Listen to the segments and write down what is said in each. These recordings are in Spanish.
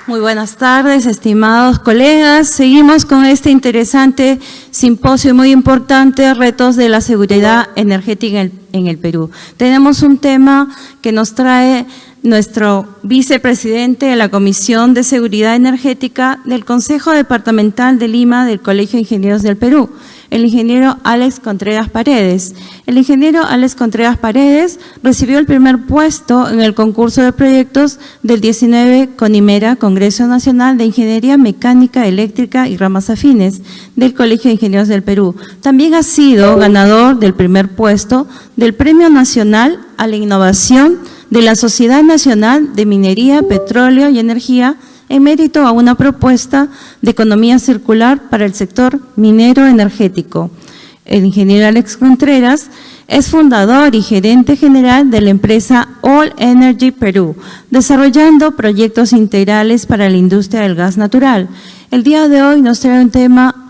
Muy buenas tardes, estimados colegas. Seguimos con este interesante simposio muy importante, retos de la seguridad energética en el Perú. Tenemos un tema que nos trae nuestro vicepresidente de la Comisión de Seguridad Energética del Consejo Departamental de Lima del Colegio de Ingenieros del Perú, el ingeniero Alex Contreras Paredes. El ingeniero Alex Contreras Paredes recibió el primer puesto en el concurso de proyectos del 19 CONIMERA, Congreso Nacional de Ingeniería Mecánica, Eléctrica y Ramas Afines del Colegio de Ingenieros del Perú. También ha sido ganador del primer puesto del Premio Nacional a la Innovación de la Sociedad Nacional de Minería, Petróleo y Energía en mérito a una propuesta de economía circular para el sector minero energético. El ingeniero Alex Contreras es fundador y gerente general de la empresa All Energy Perú, desarrollando proyectos integrales para la industria del gas natural. El día de hoy nos trae un tema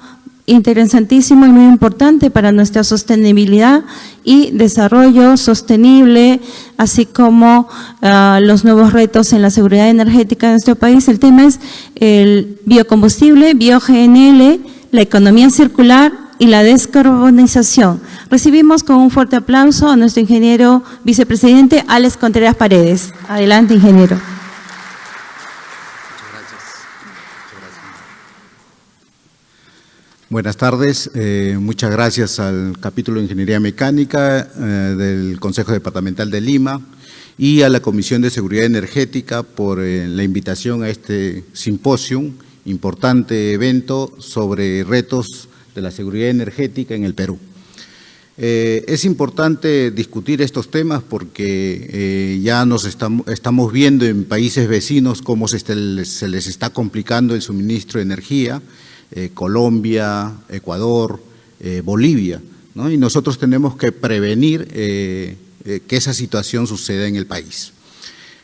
interesantísimo y muy importante para nuestra sostenibilidad y desarrollo sostenible, así como los nuevos retos en la seguridad energética de nuestro país. El tema es el biocombustible, BioGNL, la economía circular y la descarbonización. Recibimos con un fuerte aplauso a nuestro ingeniero vicepresidente Alex Contreras Paredes. Adelante, ingeniero. Buenas tardes, muchas gracias al capítulo de Ingeniería Mecánica del Consejo Departamental de Lima y a la Comisión de Seguridad Energética por la invitación a este simposio, importante evento sobre retos de la seguridad energética en el Perú. Es importante discutir estos temas porque ya estamos viendo en países vecinos cómo se les está complicando el suministro de energía, Colombia, Ecuador, Bolivia, ¿no? Y nosotros tenemos que prevenir que esa situación suceda en el país.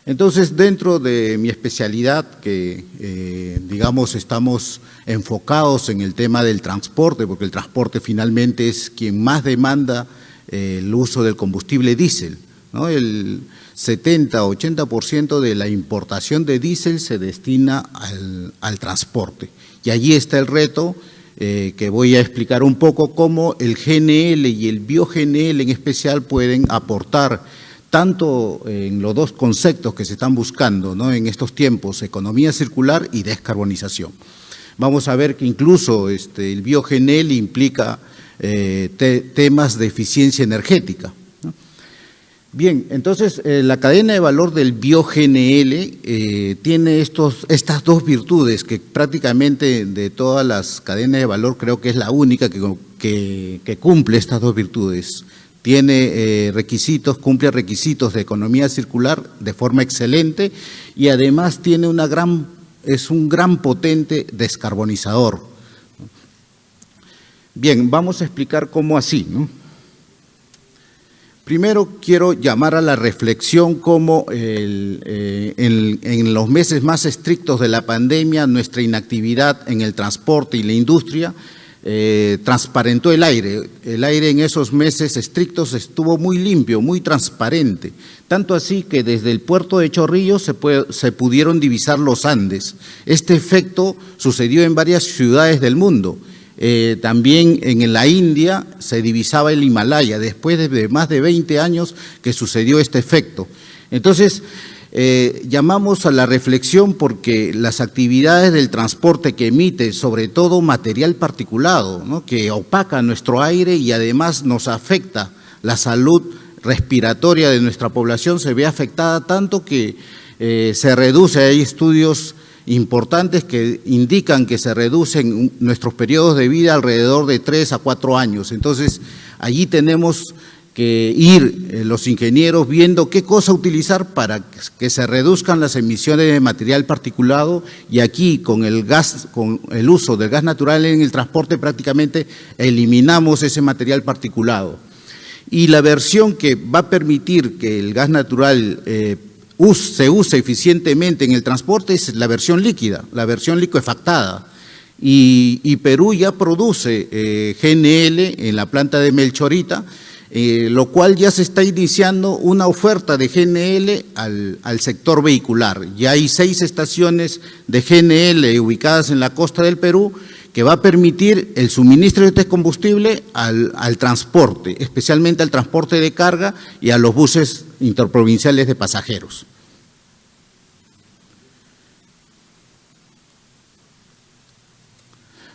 Entonces, dentro de mi especialidad, que digamos estamos enfocados en el tema del transporte, porque el transporte finalmente es quien más demanda el uso del combustible diésel, ¿no? El 70-80% de la importación de diésel se destina al transporte. Y allí está el reto que voy a explicar un poco cómo el GNL y el BioGNL en especial pueden aportar tanto en los dos conceptos que se están buscando, ¿no?, en estos tiempos, economía circular y descarbonización. Vamos a ver que incluso el BioGNL implica temas de eficiencia energética. Bien, entonces la cadena de valor del BioGNL tiene estas dos virtudes que prácticamente de todas las cadenas de valor creo que es la única que cumple estas dos virtudes. Tiene cumple requisitos de economía circular de forma excelente y además tiene es un gran potente descarbonizador. Bien, vamos a explicar cómo así, ¿no? Primero quiero llamar a la reflexión cómo en los meses más estrictos de la pandemia nuestra inactividad en el transporte y la industria transparentó el aire. El aire en esos meses estrictos estuvo muy limpio, muy transparente, tanto así que desde el puerto de Chorrillos se pudieron divisar los Andes. Este efecto sucedió en varias ciudades del mundo. También en la India se divisaba el Himalaya, después de más de 20 años que sucedió este efecto. Entonces, llamamos a la reflexión porque las actividades del transporte que emite, sobre todo material particulado, ¿no?, que opaca nuestro aire y además nos afecta la salud respiratoria de nuestra población, se ve afectada tanto que se reduce. Hay estudios importantes que indican que se reducen nuestros periodos de vida alrededor de 3 a 4 años. Entonces, allí tenemos que ir los ingenieros viendo qué cosa utilizar para que se reduzcan las emisiones de material particulado, y aquí con el uso del gas natural en el transporte prácticamente eliminamos ese material particulado. Y la versión que va a permitir que el gas natural se use eficientemente en el transporte es la versión líquida, la versión licuefactada. Y Perú ya produce GNL en la planta de Melchorita. lo cual ya se está iniciando una oferta de GNL al sector vehicular. Ya hay 6 estaciones de GNL ubicadas en la costa del Perú que va a permitir el suministro de este combustible al transporte, especialmente al transporte de carga y a los buses interprovinciales de pasajeros.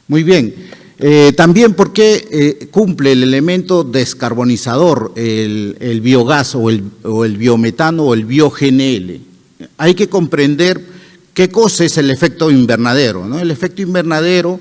Muy bien. También porque cumple el elemento descarbonizador, el biogás o el biometano o el bio-GNL. Hay que comprender qué cosa es el efecto invernadero, ¿no? El efecto invernadero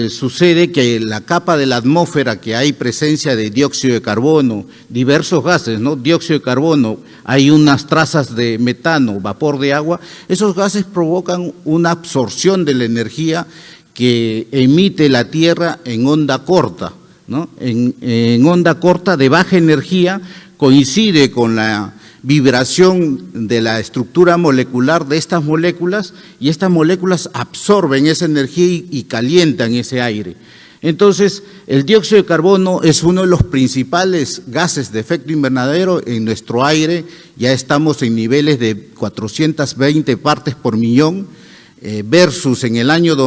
sucede que la capa de la atmósfera, que hay presencia de dióxido de carbono, diversos gases, ¿no? Dióxido de carbono, hay unas trazas de metano, vapor de agua, esos gases provocan una absorción de la energía que emite la Tierra en onda corta, ¿no? En onda corta de baja energía, coincide con la vibración de la estructura molecular de estas moléculas y estas moléculas absorben esa energía y calientan ese aire. Entonces, el dióxido de carbono es uno de los principales gases de efecto invernadero en nuestro aire. Ya estamos en niveles de 420 partes por millón, versus en el año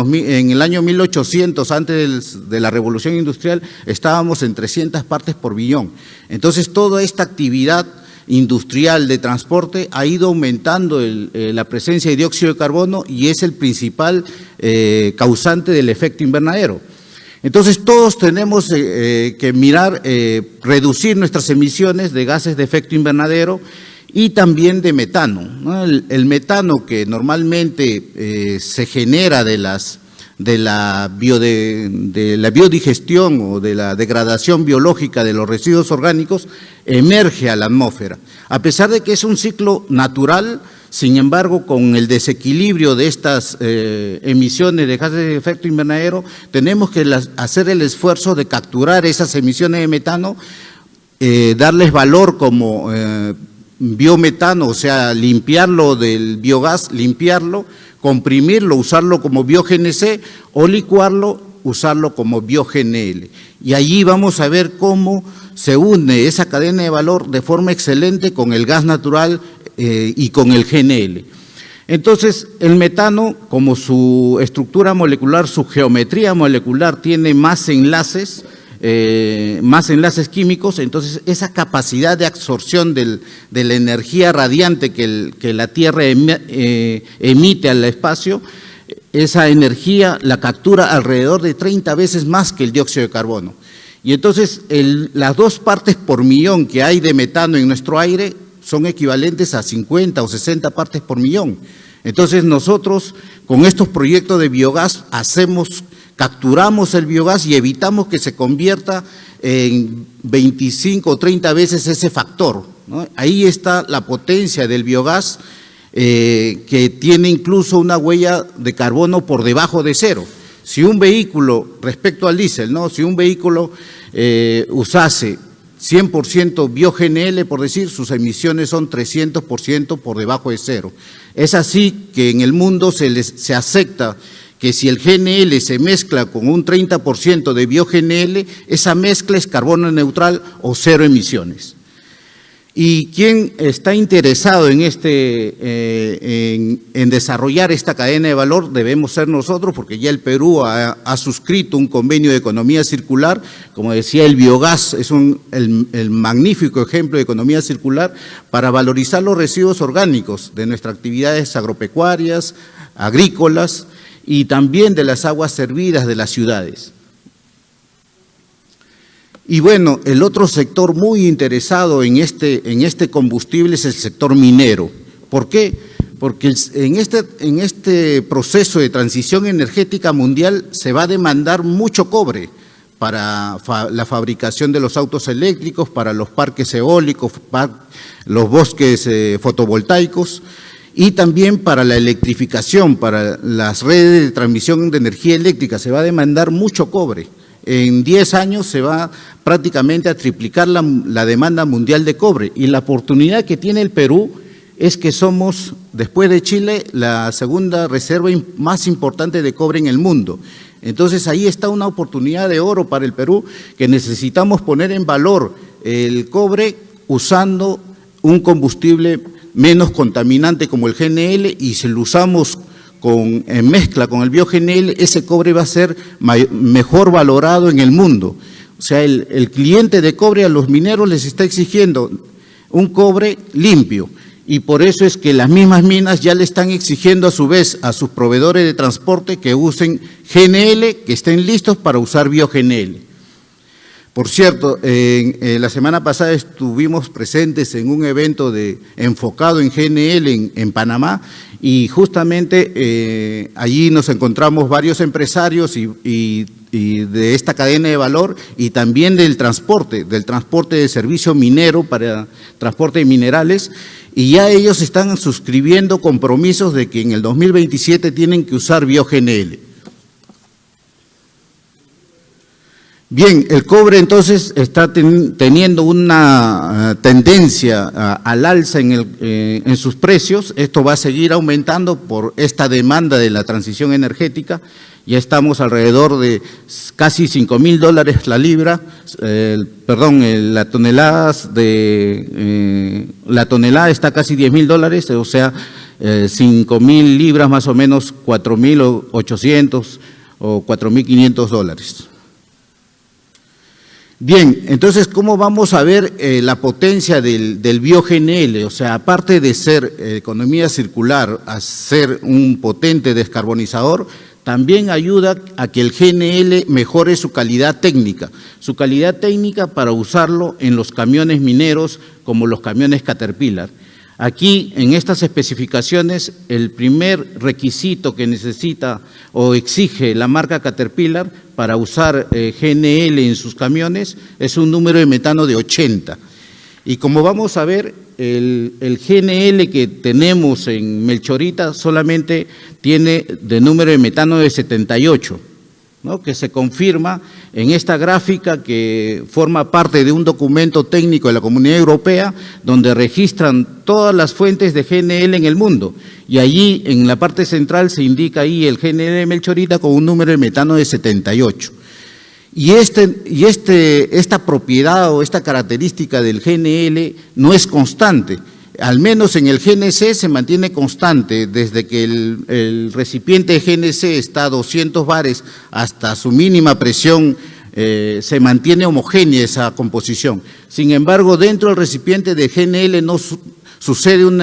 1800, antes de la revolución industrial, estábamos en 300 partes por billón. Entonces, toda esta actividad industrial de transporte ha ido aumentando la presencia de dióxido de carbono y es el principal causante del efecto invernadero. Entonces, todos tenemos que mirar, reducir nuestras emisiones de gases de efecto invernadero y también de metano, ¿no? El metano, que normalmente se genera de la biodigestión o de la degradación biológica de los residuos orgánicos, emerge a la atmósfera. A pesar de que es un ciclo natural, sin embargo, con el desequilibrio de estas emisiones de gases de efecto invernadero, tenemos que hacer el esfuerzo de capturar esas emisiones de metano, darles valor como biometano, o sea, limpiarlo del biogás, limpiarlo, comprimirlo, usarlo como bio-GNC o licuarlo, usarlo como bio-GNL. Y allí vamos a ver cómo se une esa cadena de valor de forma excelente con el gas natural y con el GNL. Entonces, el metano, como su estructura molecular, su geometría molecular tiene más enlaces químicos, entonces esa capacidad de absorción de la energía radiante que la Tierra emite al espacio, esa energía la captura alrededor de 30 veces más que el dióxido de carbono. Y entonces las 2 partes por millón que hay de metano en nuestro aire son equivalentes a 50 o 60 partes por millón. Entonces nosotros con estos proyectos de biogás capturamos el biogás y evitamos que se convierta en 25 o 30 veces ese factor, ¿no? Ahí está la potencia del biogás, que tiene incluso una huella de carbono por debajo de 0. Si un vehículo, respecto al diésel, ¿no? Si un vehículo usase 100% bio-GNL, por decir, sus emisiones son 300% por debajo de 0. Es así que en el mundo se acepta que si el GNL se mezcla con un 30% de bio-GNL, esa mezcla es carbono neutral o 0 emisiones. ¿Y quién está interesado en desarrollar esta cadena de valor? Debemos ser nosotros, porque ya el Perú ha suscrito un convenio de economía circular. Como decía, el biogás es el magnífico ejemplo de economía circular para valorizar los residuos orgánicos de nuestras actividades agropecuarias, agrícolas y también de las aguas servidas de las ciudades. Y bueno, el otro sector muy interesado en este combustible es el sector minero. ¿Por qué? Porque en este proceso de transición energética mundial se va a demandar mucho cobre para la fabricación de los autos eléctricos, para los parques eólicos, los bosques fotovoltaicos, y también para la electrificación, para las redes de transmisión de energía eléctrica, se va a demandar mucho cobre. En 10 años se va prácticamente a triplicar la demanda mundial de cobre, y la oportunidad que tiene el Perú es que somos, después de Chile, la segunda reserva más importante de cobre en el mundo. Entonces ahí está una oportunidad de oro para el Perú que necesitamos poner en valor el cobre usando un combustible menos contaminante como el GNL, y si lo usamos en mezcla con el bio-GNL, ese cobre va a ser mejor valorado en el mundo. O sea, el cliente de cobre a los mineros les está exigiendo un cobre limpio, y por eso es que las mismas minas ya le están exigiendo a su vez a sus proveedores de transporte que usen GNL, que estén listos para usar bio-GNL. Por cierto, la semana pasada estuvimos presentes en un evento enfocado en GNL en Panamá, y justamente allí nos encontramos varios empresarios y de esta cadena de valor, y también del transporte de servicio minero para transporte de minerales, y ya ellos están suscribiendo compromisos de que en el 2027 tienen que usar bio-GNL. Bien, el cobre entonces está teniendo una tendencia al alza en sus precios. Esto va a seguir aumentando por esta demanda de la transición energética. Ya estamos alrededor de casi $5.000 la libra, la tonelada está casi $10.000, o sea, 5.000 libras más o menos 4.800 o $4.500. Bien, entonces, ¿cómo vamos a ver la potencia del bio-GNL? O sea, aparte de ser economía circular, a ser un potente descarbonizador, también ayuda a que el GNL mejore su calidad técnica para usarlo en los camiones mineros como los camiones Caterpillar. Aquí, en estas especificaciones, el primer requisito que necesita o exige la marca Caterpillar para usar GNL en sus camiones es un número de metano de 80. Y como vamos a ver, el GNL que tenemos en Melchorita solamente tiene de número de metano de 78, ¿no? Que se confirma en esta gráfica que forma parte de un documento técnico de la Comunidad Europea donde registran todas las fuentes de GNL en el mundo, y allí en la parte central se indica ahí el GNL de Melchorita con un número de metano de 78. Y esta propiedad o esta característica del GNL no es constante. Al menos en el GNC se mantiene constante desde que el recipiente de GNC está a 200 bares hasta su mínima presión, se mantiene homogénea esa composición. Sin embargo, dentro del recipiente de GNL no sucede un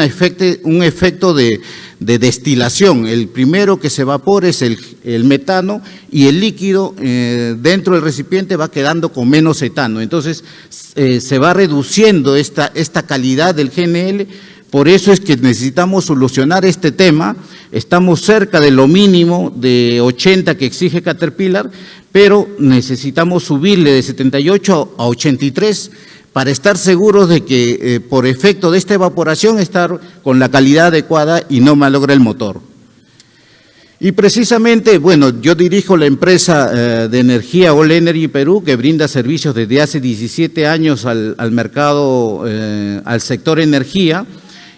efecto de destilación. El primero que se evapora es el metano, y el líquido dentro del recipiente va quedando con menos etano. Entonces se va reduciendo esta calidad del GNL. Por eso es que necesitamos solucionar este tema. Estamos cerca de lo mínimo de 80 que exige Caterpillar, pero necesitamos subirle de 78 a 83 para estar seguros de que por efecto de esta evaporación estar con la calidad adecuada y no malogra el motor. Y precisamente, bueno, yo dirijo la empresa de energía All Energy Perú, que brinda servicios desde hace 17 años al mercado, al sector energía,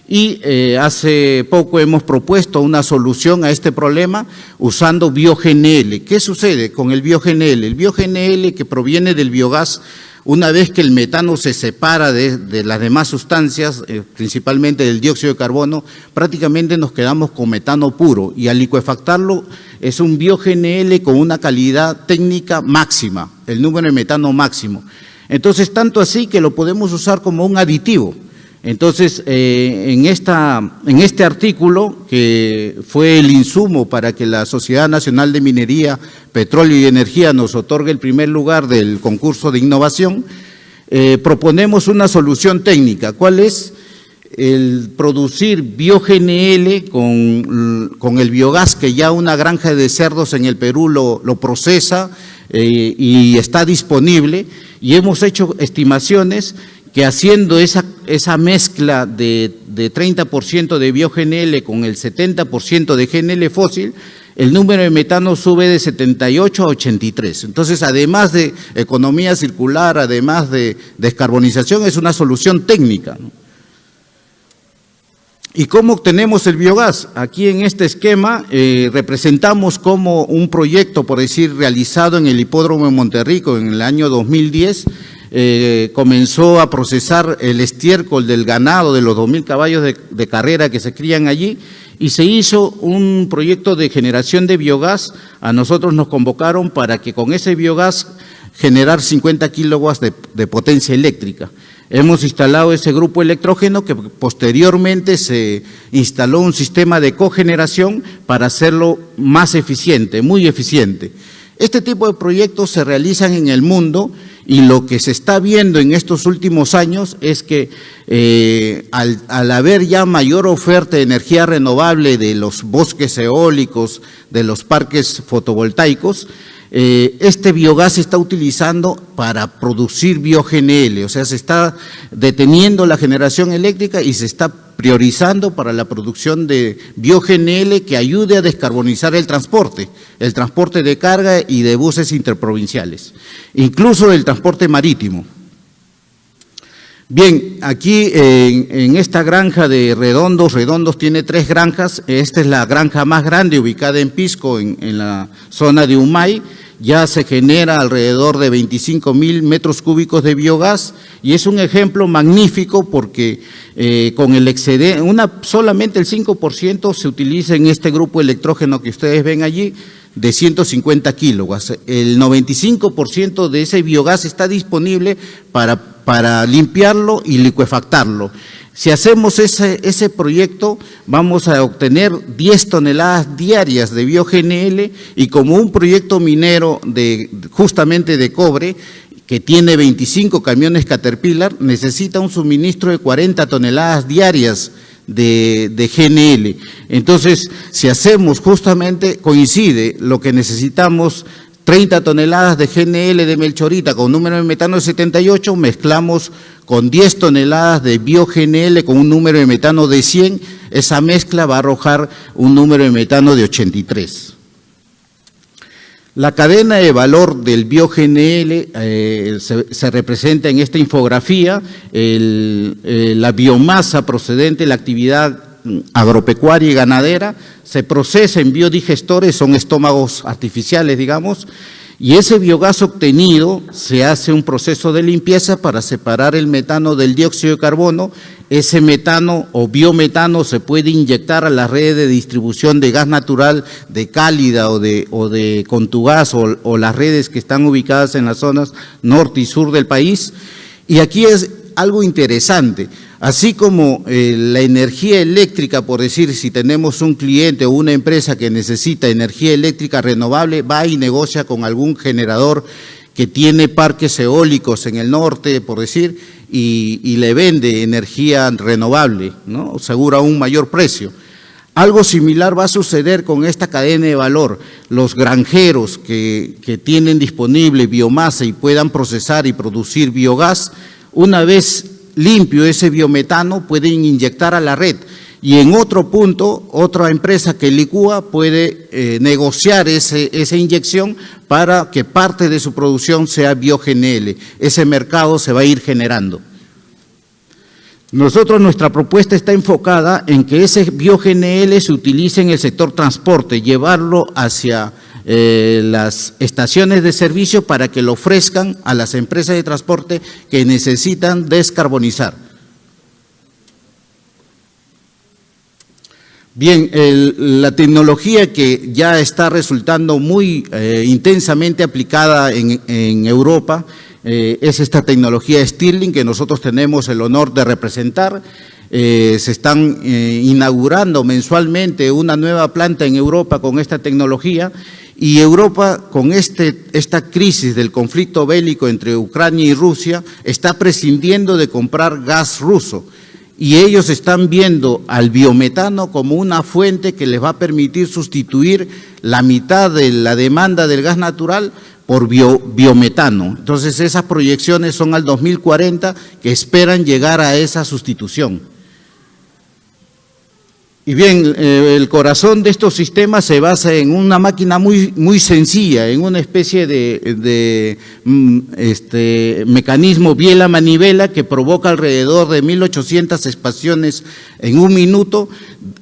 y hace poco hemos propuesto una solución a este problema usando bio-GNL. ¿Qué sucede con el bio-GNL? El bio-GNL, que proviene del biogás, una vez que el metano se separa de las demás sustancias, principalmente del dióxido de carbono, prácticamente nos quedamos con metano puro, y al licuefactarlo es un bio-GNL con una calidad técnica máxima, el número de metano máximo. Entonces, tanto así que lo podemos usar como un aditivo. Entonces, en este artículo, que fue el insumo para que la Sociedad Nacional de Minería, Petróleo y Energía nos otorgue el primer lugar del concurso de innovación, proponemos una solución técnica. ¿Cuál es? El producir bio-GNL con el biogás que ya una granja de cerdos en el Perú lo procesa y está disponible, y hemos hecho estimaciones que haciendo esa mezcla de 30% de bio-GNL con el 70% de GNL fósil, el número de metano sube de 78 a 83. Entonces, además de economía circular, además de descarbonización, es una solución técnica, ¿no? ¿Y cómo obtenemos el biogás? Aquí en este esquema representamos como un proyecto, por decir, realizado en el Hipódromo de Monterrico en el año 2010, comenzó a procesar el estiércol del ganado, de los 2.000 caballos de carrera que se crían allí, y se hizo un proyecto de generación de biogás. A nosotros nos convocaron para que con ese biogás generar 50 kilowatts de potencia eléctrica. Hemos instalado ese grupo electrógeno que posteriormente se instaló un sistema de cogeneración para hacerlo más eficiente, muy eficiente. Este tipo de proyectos se realizan en el mundo y lo que se está viendo en estos últimos años es que al haber ya mayor oferta de energía renovable de los bosques eólicos, de los parques fotovoltaicos, este biogás se está utilizando para producir bio-GNL, o sea, se está deteniendo la generación eléctrica y se está priorizando para la producción de bio-GNL que ayude a descarbonizar el transporte de carga y de buses interprovinciales, incluso el transporte marítimo. Bien, aquí en esta granja de Redondos tiene 3 granjas. Esta es la granja más grande ubicada en Pisco, en la zona de Humay. Ya se genera alrededor de 25.000 metros cúbicos de biogás y es un ejemplo magnífico porque con el excedente, solamente el 5% se utiliza en este grupo electrógeno que ustedes ven allí, de 150 kilowatts. El 95% de ese biogás está disponible para limpiarlo y licuefactarlo. Si hacemos ese proyecto, vamos a obtener 10 toneladas diarias de bio-GNL y como un proyecto minero justamente de cobre, que tiene 25 camiones Caterpillar, necesita un suministro de 40 toneladas diarias de GNL. Entonces, si hacemos justamente, coincide lo que necesitamos, 30 toneladas de GNL de Melchorita con un número de metano de 78, mezclamos con 10 toneladas de bio-GNL con un número de metano de 100, esa mezcla va a arrojar un número de metano de 83. La cadena de valor del bio-GNL se representa en esta infografía, la biomasa procedente de la actividad agropecuaria y ganadera, se procesa en biodigestores, son estómagos artificiales, digamos, y ese biogás obtenido se hace un proceso de limpieza para separar el metano del dióxido de carbono. Ese metano o biometano se puede inyectar a las redes de distribución de gas natural de Cálida o de Contugás o las redes que están ubicadas en las zonas norte y sur del país. Y aquí es algo interesante. Así como la energía eléctrica, por decir, si tenemos un cliente o una empresa que necesita energía eléctrica renovable, va y negocia con algún generador que tiene parques eólicos en el norte, por decir, y le vende energía renovable, ¿no? Seguro a un mayor precio. Algo similar va a suceder con esta cadena de valor. Los granjeros que tienen disponible biomasa y puedan procesar y producir biogás, una vez limpio ese biometano, pueden inyectar a la red y en otro punto, otra empresa que licúa puede negociar esa inyección para que parte de su producción sea bio-GNL. Ese mercado se va a ir generando. Nuestra propuesta está enfocada en que ese bio-GNL se utilice en el sector transporte, llevarlo hacia las estaciones de servicio para que lo ofrezcan a las empresas de transporte que necesitan descarbonizar. Bien, la tecnología que ya está resultando muy intensamente aplicada en Europa es esta tecnología Stirling que nosotros tenemos el honor de representar. Se están inaugurando mensualmente una nueva planta en Europa con esta tecnología. Y Europa, con esta crisis del conflicto bélico entre Ucrania y Rusia, está prescindiendo de comprar gas ruso. Y ellos están viendo al biometano como una fuente que les va a permitir sustituir la mitad de la demanda del gas natural por biometano. Entonces, esas proyecciones son al 2040 que esperan llegar a esa sustitución. Y bien, el corazón de estos sistemas se basa en una máquina muy sencilla, en una especie de mecanismo biela-manivela que provoca alrededor de 1.800 expansiones en un minuto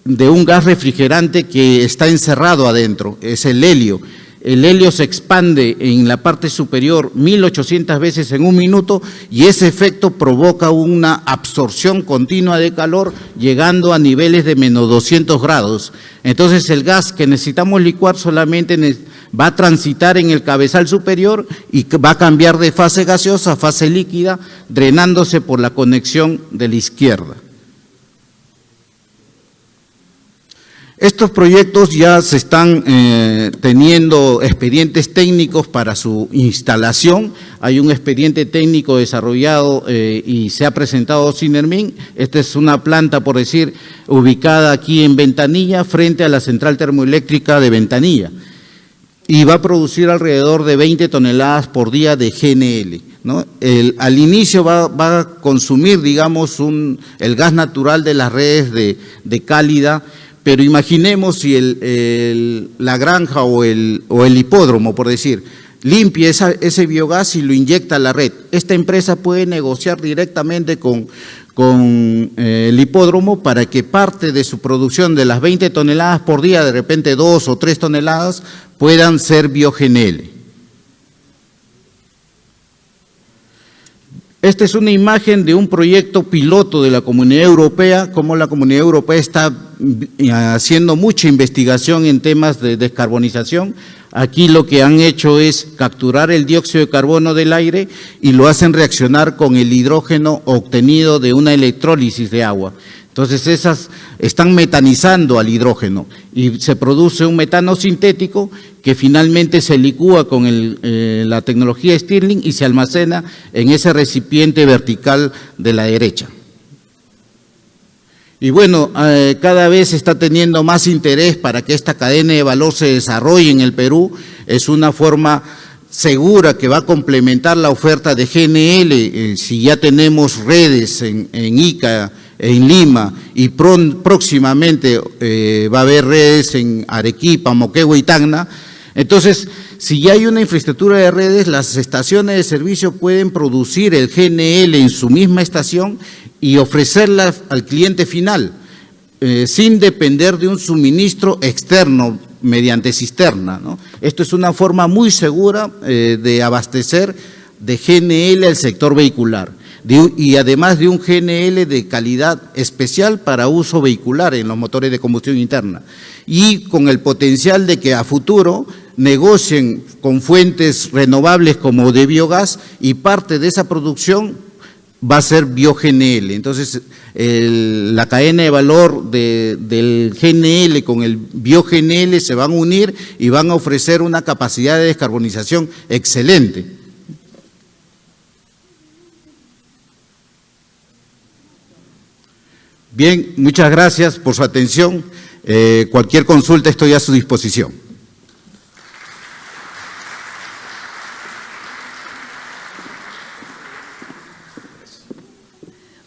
de un gas refrigerante que está encerrado adentro, es el helio. el helio se expande en la parte superior 1800 veces en un minuto y ese efecto provoca una absorción continua de calor llegando a niveles de menos 200 grados. Entonces el gas que necesitamos licuar solamente va a transitar en el cabezal superior y va a cambiar de fase gaseosa a fase líquida, drenándose por la conexión de la izquierda. Estos proyectos ya se están teniendo expedientes técnicos para su instalación. Hay un expediente técnico desarrollado y se ha presentado a Sinermin. Esta es una planta, por decir, ubicada aquí en Ventanilla, frente a la central termoeléctrica de Ventanilla. Y va a producir alrededor de 20 toneladas por día de GNL, ¿no? Al inicio va a consumir, digamos, el gas natural de las redes de Cálida, pero imaginemos si la granja o el hipódromo, por decir, limpia ese biogás y lo inyecta a la red. Esta empresa puede negociar directamente con el hipódromo para que parte de su producción de las 20 toneladas por día, de repente 2 o 3 toneladas, puedan ser bio-GNL. Esta es una imagen de un proyecto piloto de la Comunidad Europea, cómo la Comunidad Europea está haciendo mucha investigación en temas de descarbonización. Aquí lo que han hecho es capturar el dióxido de carbono del aire y lo hacen reaccionar con el hidrógeno obtenido de una electrólisis de agua. Entonces esas están metanizando al hidrógeno y se produce un metano sintético que finalmente se licúa con la tecnología Stirling y se almacena en ese recipiente vertical de la derecha. Y bueno, cada vez está teniendo más interés para que esta cadena de valor se desarrolle en el Perú. Es una forma segura que va a complementar la oferta de GNL, si ya tenemos redes en Ica, en Lima, y próximamente va a haber redes en Arequipa, Moquegua y Tacna. Entonces, si ya hay una infraestructura de redes, las estaciones de servicio pueden producir el GNL en su misma estación y ofrecerla al cliente final, sin depender de un suministro externo mediante cisterna, ¿no? Esto es una forma muy segura de abastecer de GNL al sector vehicular. Y además de un GNL de calidad especial para uso vehicular en los motores de combustión interna. Y con el potencial de que a futuro negocien con fuentes renovables como de biogás y parte de esa producción va a ser bio-GNL. Entonces, la cadena de valor del GNL con el bio-GNL se van a unir y van a ofrecer una capacidad de descarbonización excelente. Bien, muchas gracias por su atención. Cualquier consulta estoy a su disposición.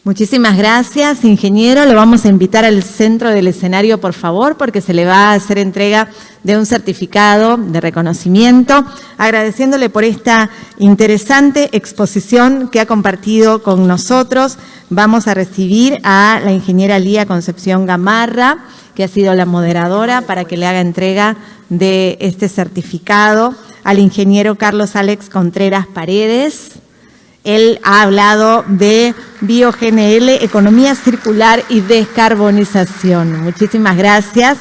Muchísimas gracias, ingeniero. Lo vamos a invitar al centro del escenario, por favor, porque se le va a hacer entrega de un certificado de reconocimiento, agradeciéndole por esta interesante exposición que ha compartido con nosotros. Vamos a recibir a la ingeniera Lía Concepción Gamarra, que ha sido la moderadora, para que le haga entrega de este certificado, al ingeniero Carlos Alex Contreras Paredes. Él ha hablado de bio-GNL, economía circular y descarbonización. Muchísimas gracias.